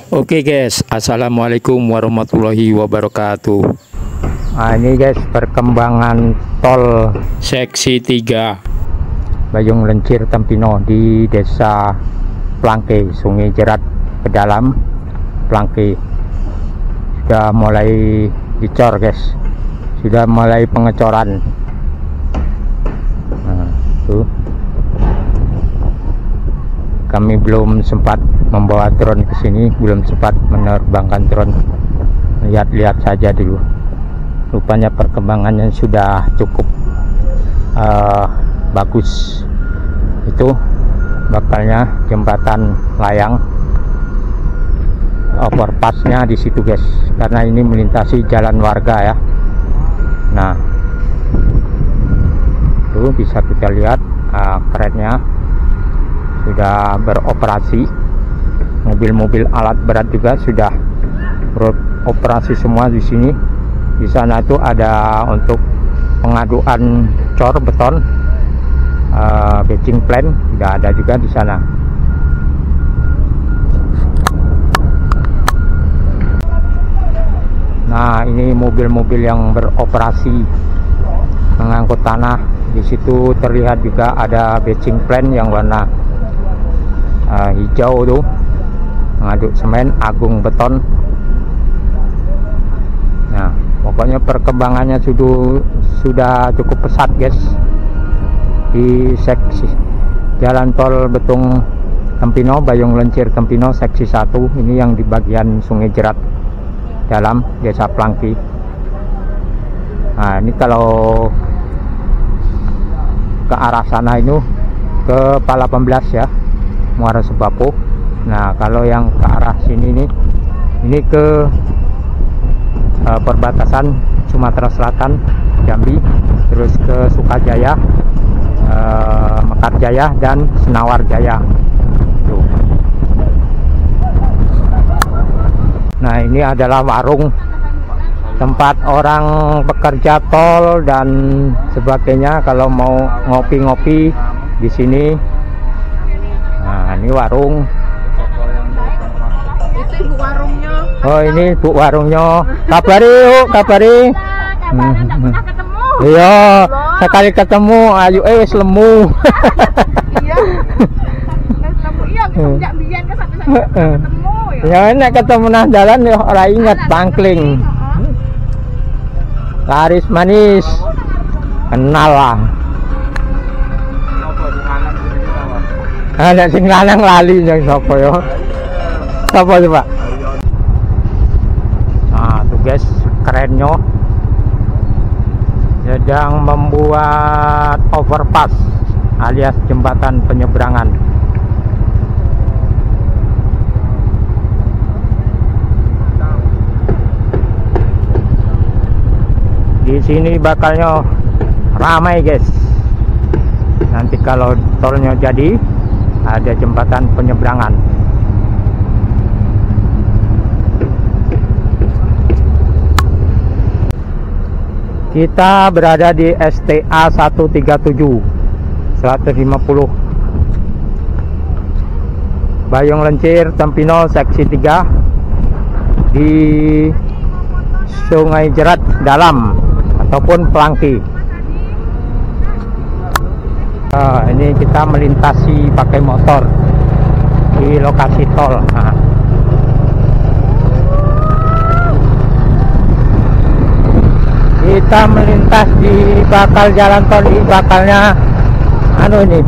Oke guys, assalamualaikum warahmatullahi wabarakatuh. Nah, ini guys perkembangan tol Seksi 3 Bayung Lencir Tempino di Desa Plangke, Sungai Jerat Pedalam Plangke. Sudah mulai dicor guys, sudah mulai pengecoran. Nah, tuh. Kami belum sempat membawa drone ke sini, belum sempat menerbangkan drone. Lihat-lihat saja dulu. Rupanya perkembangannya sudah cukup bagus. Itu bakalnya jembatan layang, overpassnya di situ guys, karena ini melintasi jalan warga ya. Nah, tuh bisa kita lihat keretnya sudah beroperasi. Mobil-mobil alat berat juga sudah beroperasi semua di sini. Di sana itu ada untuk pengaduan cor beton, batching plan sudah ada juga di sana. Nah, ini mobil-mobil yang beroperasi mengangkut tanah. Di situ terlihat juga ada batching plan yang warna hijau tuh, mengaduk semen, Agung Beton. Nah, pokoknya perkembangannya sudah cukup pesat guys di seksi jalan tol Betung Tempino, Bayung Lencir Tempino seksi 1 ini yang di bagian Sungai Jerat dalam Desa Plangke. Nah, ini kalau ke arah sana itu ke Pala 18 ya, Muara Sebapo. Nah, kalau yang ke arah sini nih, ini ke perbatasan Sumatera Selatan, Jambi, terus ke Sukajaya, Mekarjaya dan Senawar Jaya. Tuh. Nah, ini adalah warung tempat orang bekerja tol dan sebagainya kalau mau ngopi-ngopi di sini. Nah, ini warung. Itu ibu warungnya. Oh, ini ibu warungnya. Kabari yuk, kabari. Ketemu. Iya, sekali ketemu ayu wis lemu. Iya. Ketemu iya, sejak biyen ke sampai ketemu ya. Ya nek ketemu nang dalan ya ora inget pangkling. Laris manis. Kenal lah. Ada sing lanang lali yang sapa ya? Sapa itu, Pak? Nah, tuh guys, kerennya sedang membuat overpass alias jembatan penyeberangan. Di sini bakalnya ramai guys. Nanti kalau tolnya jadi, ada jembatan penyeberangan. Kita berada di STA 137 150 Bayung Lencir Tempino seksi 3 di Sungai Jerat Dalam ataupun Plangke. Ini kita melintasi pakai motor di lokasi tol. Nah, kita melintas di bakal jalan tol, di bakalnya ini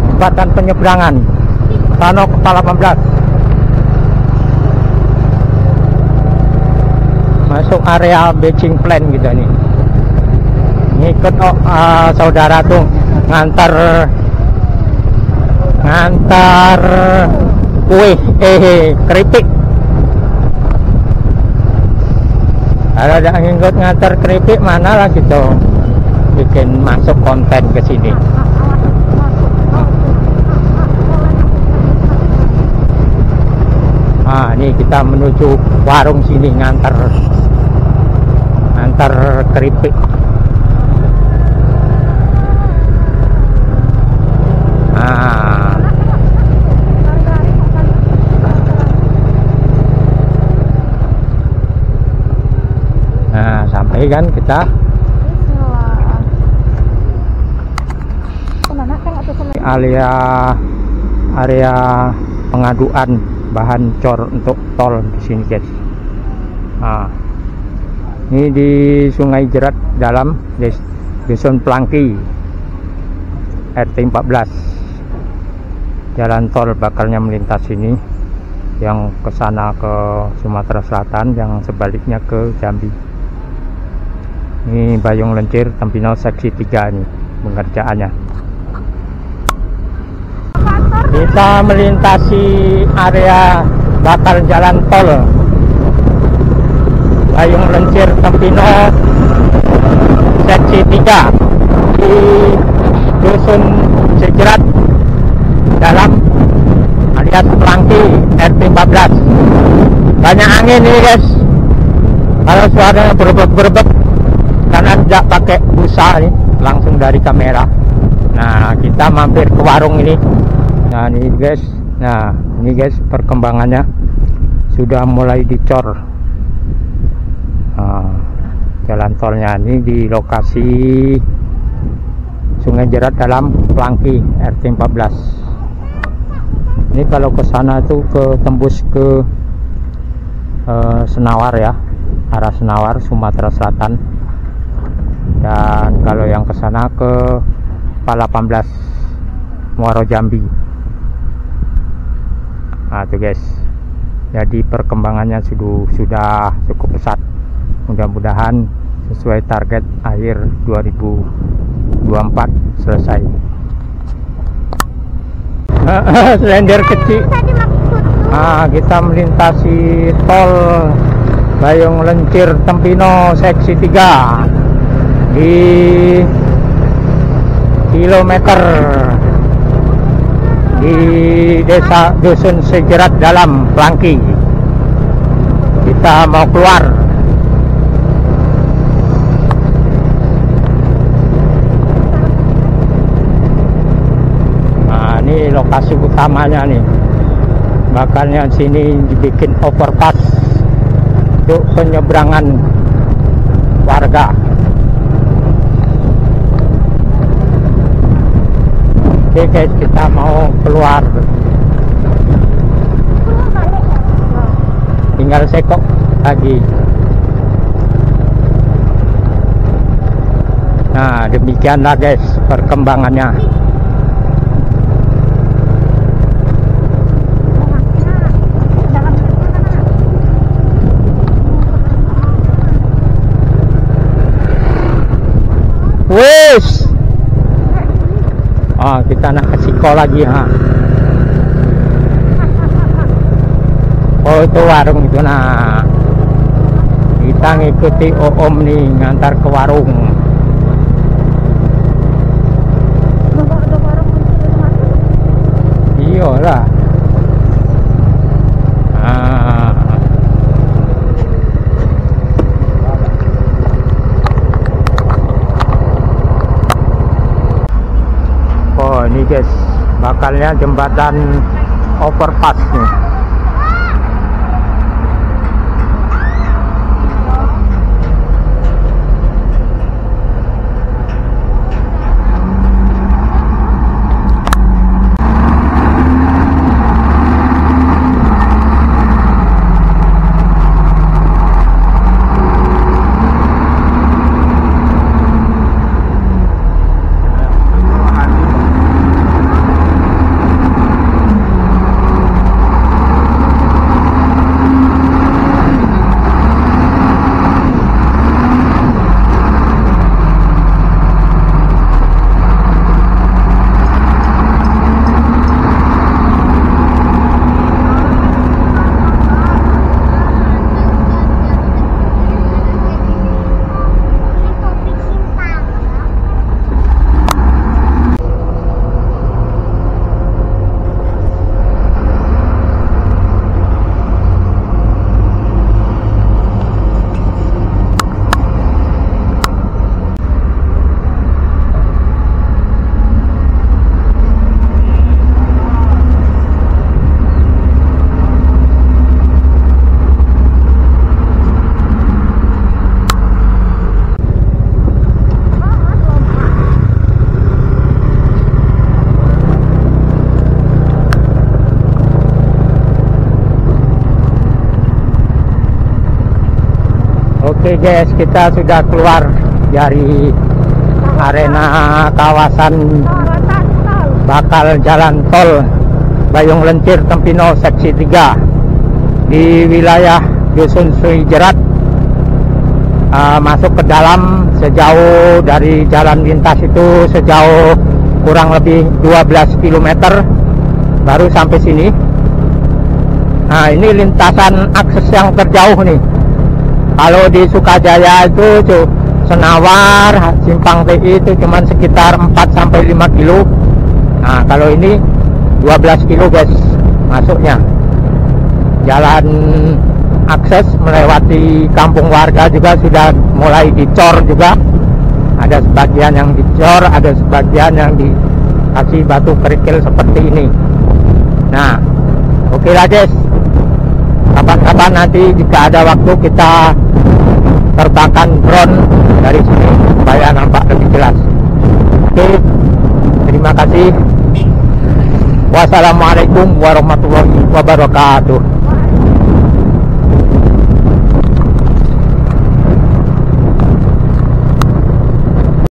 jembatan penyeberangan Tano Kepala 18. Masuk area batching plan gitu nih. Ngikut saudara tuh ngantar kue keripik. Kalau ada ngikut ngantar keripik, mana lah gitu bikin masuk konten ke sini. Nah, ini kita menuju warung sini ngantar keripik. Nah, mulai kan kita area pengaduan bahan cor untuk tol di sini guys. Nah, ini di Sungai Jerat dalam Dusun Plangki RT 14. Jalan tol bakalnya melintas ini, yang ke sana ke Sumatera Selatan, yang sebaliknya ke Jambi. Ini Bayung Lencir Tempino seksi 3 ini pengerjaannya. Kita melintasi area bakal jalan tol Bayung Lencir Tempino seksi 3 di Dusun Sejerat dalam alias Plangki RT 14. Banyak angin ini guys, kalau suaranya berebek-berebek karena tidak pakai busa nih, langsung dari kamera. Nah, kita mampir ke warung ini. Nah ini guys, perkembangannya sudah mulai dicor. Nah, jalan tolnya ini di lokasi Sungai Jerat dalam Plangki RT 14. Ini kalau ke sana itu tembus ke Senawar ya, arah Senawar Sumatera Selatan. Dan kalau yang ke sana ke Pala 18 Muaro Jambi. Nah tuh guys, jadi perkembangannya sudah cukup pesat. Mudah-mudahan sesuai target akhir 2024 selesai. Selender kecil. Nah, kita melintasi tol Bayung Lencir Tempino seksi 3 di kilometer di desa Dusun Sejerat dalam Plangki. Kita mau keluar. Nah ini lokasi utamanya nih, bakalnya sini dibikin overpass untuk penyeberangan warga. Oke guys, kita mau keluar. Tinggal sekok lagi. Nah, demikianlah guys perkembangannya. Wes. Oh, kita nak ke Siko lagi ha. Oh itu warung itu nah. Kita ngikuti Om nih ngantar ke warung. Iyalah. Ini guys, bakalnya jembatan overpass nih. Oke guys, kita sudah keluar dari arena kawasan bakal jalan tol Bayung Lencir Tempino seksi 3 di wilayah Dusun Suijerat. Masuk ke dalam sejauh dari jalan lintas itu sejauh kurang lebih 12 km baru sampai sini. Nah, ini lintasan akses yang terjauh nih. Kalau di Sukajaya itu Senawar, Simpang TI itu cuma sekitar 4-5 kilo. Nah, kalau ini 12 kilo guys masuknya. Jalan akses melewati kampung warga juga sudah mulai dicor juga. Ada sebagian yang dicor, ada sebagian yang dikasih batu kerikil seperti ini. Nah, oke lah guys. Kapan-kapan nanti jika ada waktu kita terbangkan drone dari sini supaya nampak lebih jelas. Oke, terima kasih. Wassalamualaikum warahmatullahi wabarakatuh.